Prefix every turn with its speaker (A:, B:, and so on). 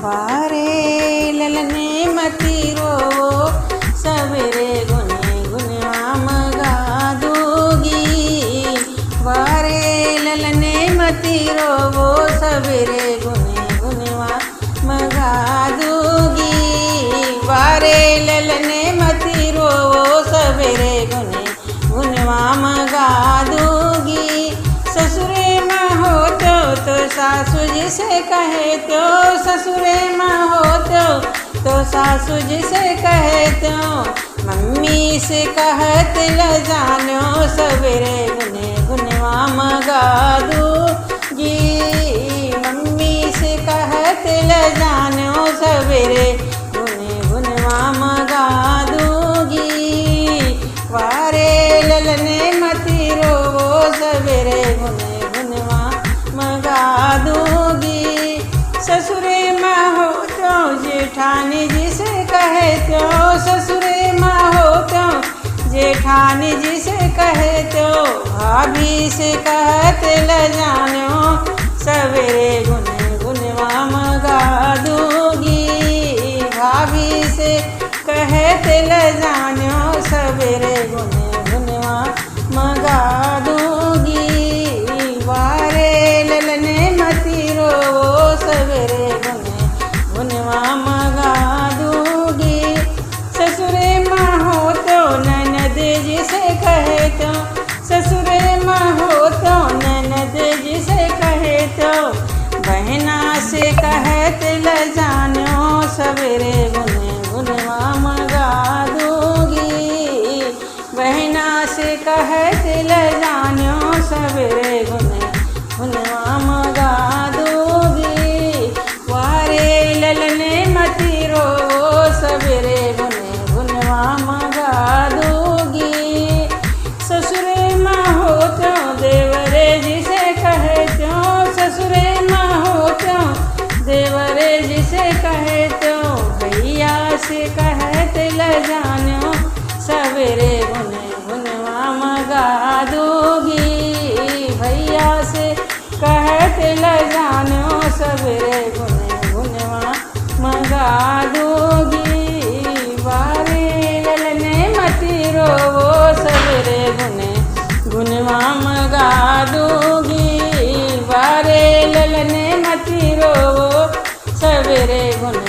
A: वारे ललने मती रोवो सवेरे गुने गुनवा मगा दूगी। वारे ललने मती रोवो सवेरे गुने गुनवा मगा दूगी। वारे ललने मती रोवो सवेरे गुने गुनवा मगा दूगी। ससुरे माँ हो तो सासू जी से कहे तो, ससुरे माँ हो तो सासू जी से कहे तो, मम्मी से कहत ल जानो सवेरे गुने गुनवा मगा दूगी। मम्मी से कहत ल जानो सवेरे गुने गुनवा मगा दूगी। वारे ललने मती रोवो सवेरे गुने गुनवा मगा दूगी। ससुरे माँ हो तो जेठानी जी से कहे तो, ससुरे माँ हो तो जेठानी जी से कहे तो, भाभी से कहत ल जानो सवेरे गुने गुनवा मगा दूगी। भाभी से कहत ल जानो सवेरे गुने गुनवा मगा दूगी। वारे ललने मती रोवो सवेरे गुने गुनवा मगा दूगी। ससुरे माँ हो तो ननद जी से कहे तो, ससुरे माँ हो तो ननद जी से कहे तो, बहना से कहत ल जानो सवेरे गुने गुनवा मगा दूगी। बहना से कहत ल जानो सवेरे गुने गुनवा मगा दूगी। वारे ललने मती रोवो सवेरे गुने गुनवा मगा दूगी। ससुरे माँ हो तो देवरे जी से कहे तो, ससुरे माँ हो तो देवरे जी से कहे तो, भैया से कहत ल जानो सवेरे गुने गुनवा मगा दूगी। भैया से कहत ल जानो सवेरे गुने गुनवा मगा दूगी। वारे ललने मती रोवो सवेरे गुने गुनवा मगा दूगी। वारे ललने मती रोवो सवेरे गुने